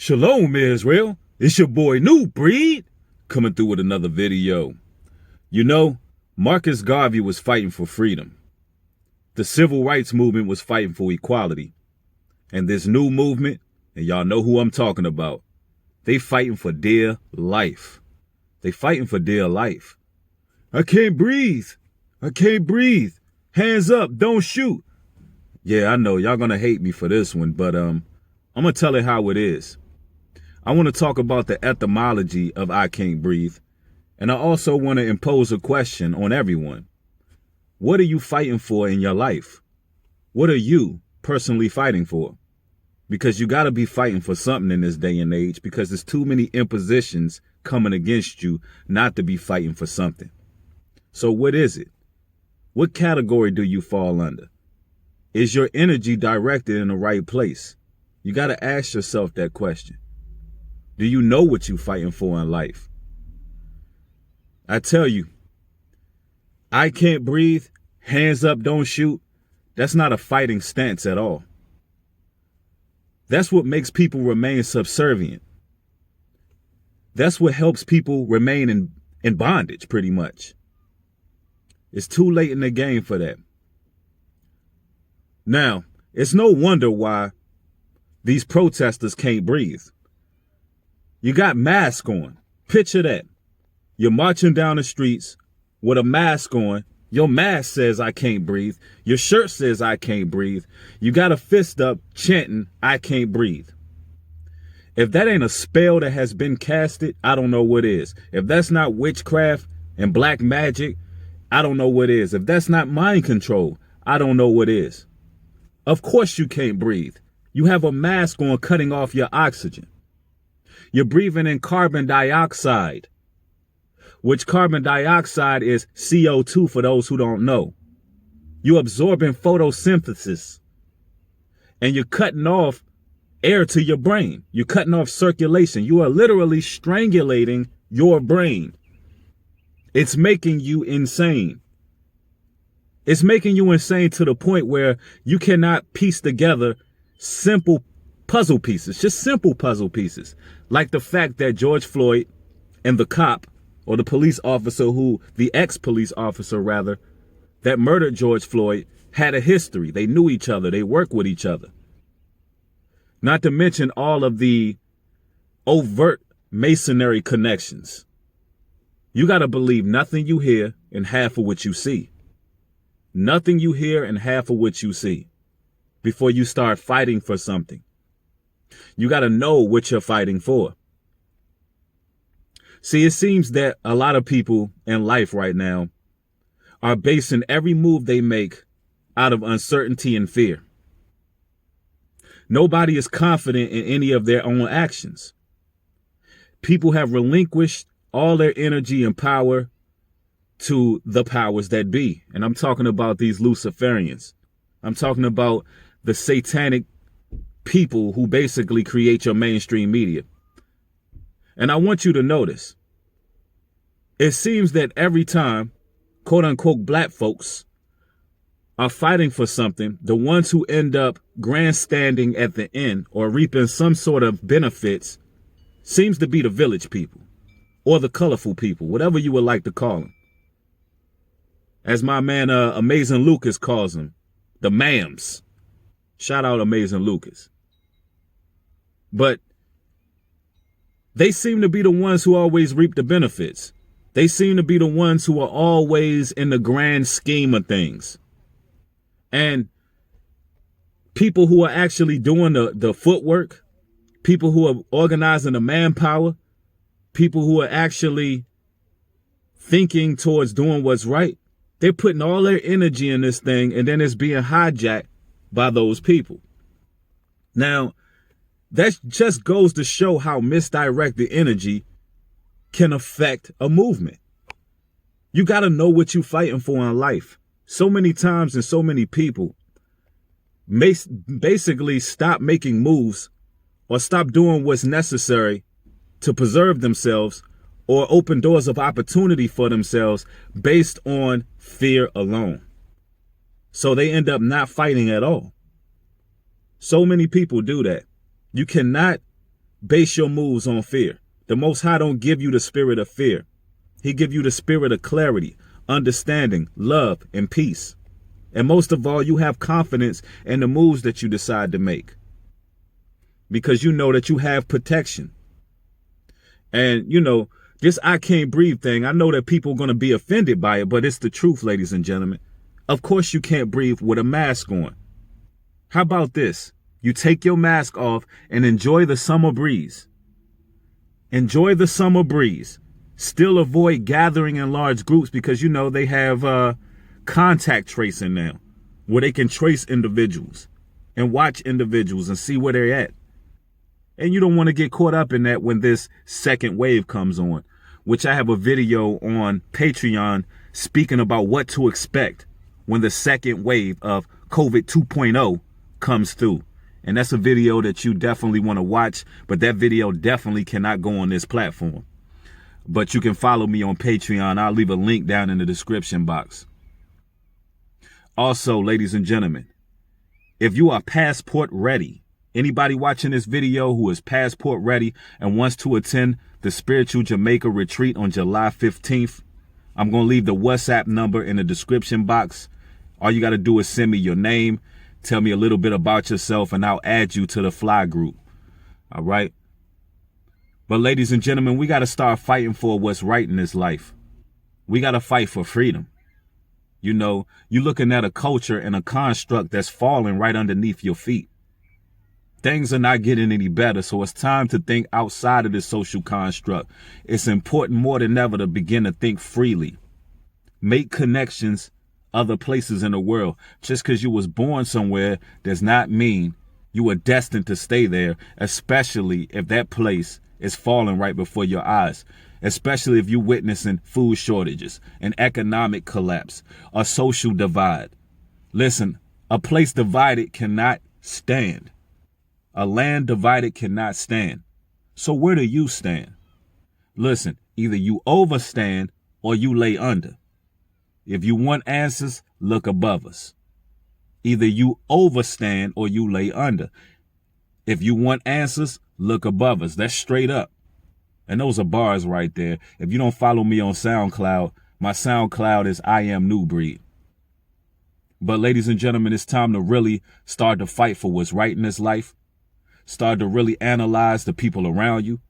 Shalom, Israel. It's your boy New Breed coming through with another video. You know, Marcus Garvey was fighting for freedom. The civil rights movement was fighting for equality. And this new movement, and y'all know who I'm talking about, they fighting for dear life. They fighting for dear life. I can't breathe. I can't breathe. Hands up, don't shoot. Yeah, I know y'all gonna hate me for this one, but I'm gonna tell it how it is. I want to talk about the etymology of I can't breathe. And I also want to impose a question on everyone. What are you fighting for in your life? What are you personally fighting for? Because you got to be fighting for something in this day and age, because there's too many impositions coming against you not to be fighting for something. So what is it? What category do you fall under? Is your energy directed in the right place? You got to ask yourself that question. Do you know what you're fighting for in life? I tell you, I can't breathe, hands up, don't shoot. That's not a fighting stance at all. That's what makes people remain subservient. That's what helps people remain in bondage, pretty much. It's too late in the game for that. Now, it's no wonder why these protesters can't breathe. You got masks on. Picture that. You're marching down the streets with a mask on. Your mask says I can't breathe. Your shirt says I can't breathe. You got a fist up chanting I can't breathe. If that ain't a spell that has been casted, I don't know what is. If that's not witchcraft and black magic, I don't know what is. If that's not mind control, I don't know what is. Of course you can't breathe. You have a mask on cutting off your oxygen. You're breathing in carbon dioxide, which carbon dioxide is CO2 for those who don't know. You're absorbing photosynthesis, and you're cutting off air to your brain. You're cutting off circulation. You are literally strangulating your brain. It's making you insane. It's making you insane to the point where you cannot piece together simple puzzle pieces, just simple puzzle pieces, like the fact that George Floyd and the cop, or the police officer the ex-police officer rather, that murdered George Floyd had a history. They knew each other. They worked with each other. Not to mention all of the overt masonry connections. You got to believe nothing you hear and half of what you see. Nothing you hear and half of what you see before you start fighting for something. You got to know what you're fighting for. See, it seems that a lot of people in life right now are basing every move they make out of uncertainty and fear. Nobody is confident in any of their own actions. People have relinquished all their energy and power to the powers that be. And I'm talking about these Luciferians. I'm talking about the satanic people who basically create your mainstream media. And I want you to notice, it seems that every time, quote unquote, black folks are fighting for something, the ones who end up grandstanding at the end or reaping some sort of benefits seems to be the village people or the colorful people, whatever you would like to call them. As my man Amazing Lucas calls them, the mams. Shout out Amazing Lucas. But they seem to be the ones who always reap the benefits. They seem to be the ones who are always in the grand scheme of things. And people who are actually doing the footwork, people who are organizing the manpower, people who are actually thinking towards doing what's right, they're putting all their energy in this thing, and then it's being hijacked by those people. Now, that just goes to show how misdirected energy can affect a movement. You got to know what you're fighting for in life. So many times and so many people basically stop making moves or stop doing what's necessary to preserve themselves or open doors of opportunity for themselves based on fear alone. So they end up not fighting at all. So many people do that. You cannot base your moves on fear. The Most High don't give you the spirit of fear. He give you the spirit of clarity, understanding, love, and peace. And most of all, you have confidence in the moves that you decide to make, because you know that you have protection. And, this I can't breathe thing, I know that people are going to be offended by it, but it's the truth, ladies and gentlemen. Of course you can't breathe with a mask on. How about this? You take your mask off and enjoy the summer breeze. Enjoy the summer breeze. Still avoid gathering in large groups, because they have contact tracing now, where they can trace individuals and watch individuals and see where they're at. And you don't want to get caught up in that when this second wave comes on, which I have a video on Patreon speaking about what to expect when the second wave of COVID 2.0 comes through. And that's a video that you definitely want to watch, but that video definitely cannot go on this platform. But you can follow me on Patreon. I'll leave a link down in the description box. Also, ladies and gentlemen, if you are passport ready, anybody watching this video who is passport ready and wants to attend the Spiritual Jamaica Retreat on July 15th, I'm going to leave the WhatsApp number in the description box. All you got to do is send me your name, tell me a little bit about yourself, and I'll add you to the fly group. All right. But ladies and gentlemen, we got to start fighting for what's right in this life. We got to fight for freedom. You're looking at a culture and a construct that's falling right underneath your feet. Things are not getting any better, so it's time to think outside of this social construct. It's important more than ever to begin to think freely. Make connections other places in the world. Just because you was born somewhere does not mean you are destined to stay there, especially if that place is falling right before your eyes. Especially if you're witnessing food shortages, an economic collapse, a social divide. Listen, a place divided cannot stand. A land divided cannot stand. So where do you stand? Listen, either you overstand or you lay under. If you want answers, look above us. Either you overstand or you lay under. If you want answers, look above us. That's straight up. And those are bars right there. If you don't follow me on SoundCloud, my SoundCloud is I Am New Breed. But ladies and gentlemen, it's time to really start to fight for what's right in this life. Start to really analyze the people around you.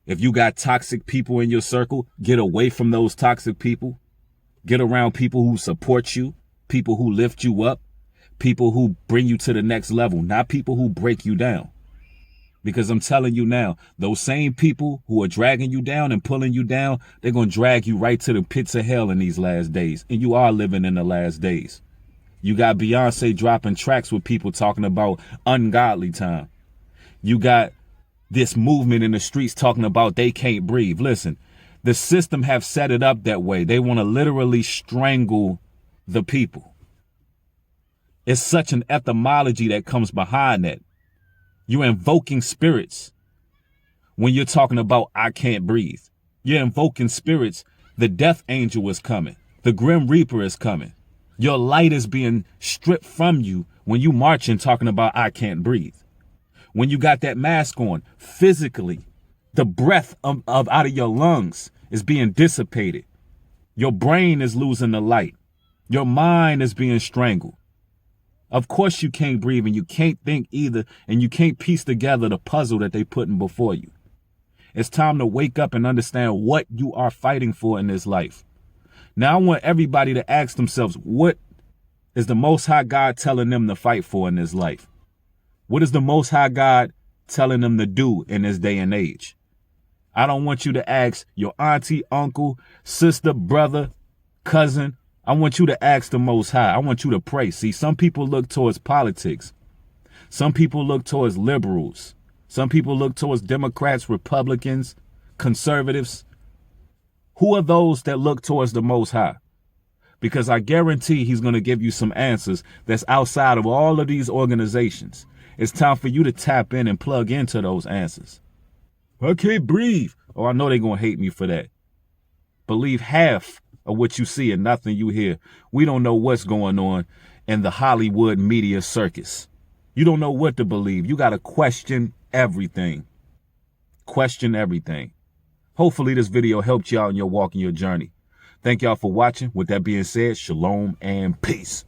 If you got toxic people in your circle, get away from those toxic people. Get around people who support you, people who lift you up, people who bring you to the next level, not people who break you down. Because I'm telling you now, those same people who are dragging you down and pulling you down, they're going to drag you right to the pits of hell in these last days. And you are living in the last days. You got Beyonce dropping tracks with people talking about ungodly time. You got this movement in the streets talking about they can't breathe. Listen, the system have set it up that way. They want to literally strangle the people. It's such an etymology that comes behind that. You're invoking spirits when you're talking about I can't breathe. You're invoking spirits. The death angel is coming. The grim reaper is coming. Your light is being stripped from you when you marching talking about I can't breathe. When you got that mask on, physically, the breath of out of your lungs is being dissipated. Your brain is losing the light. Your mind is being strangled. Of course you can't breathe and you can't think either, and you can't piece together the puzzle that they putting before you. It's time to wake up and understand what you are fighting for in this life. Now I want everybody to ask themselves, what is the Most High God telling them to fight for in this life? What is the Most High God telling them to do in this day and age? I don't want you to ask your auntie, uncle, sister, brother, cousin. I want you to ask the Most High. I want you to pray. See, some people look towards politics. Some people look towards liberals. Some people look towards Democrats, Republicans, conservatives. Who are those that look towards the Most High? Because I guarantee he's going to give you some answers that's outside of all of these organizations. It's time for you to tap in and plug into those answers. I can't breathe. Oh, I know they're going to hate me for that. Believe half of what you see and nothing you hear. We don't know what's going on in the Hollywood media circus. You don't know what to believe. You got to question everything. Question everything. Hopefully this video helped you out in your walk and your journey. Thank y'all for watching. With that being said, shalom and peace.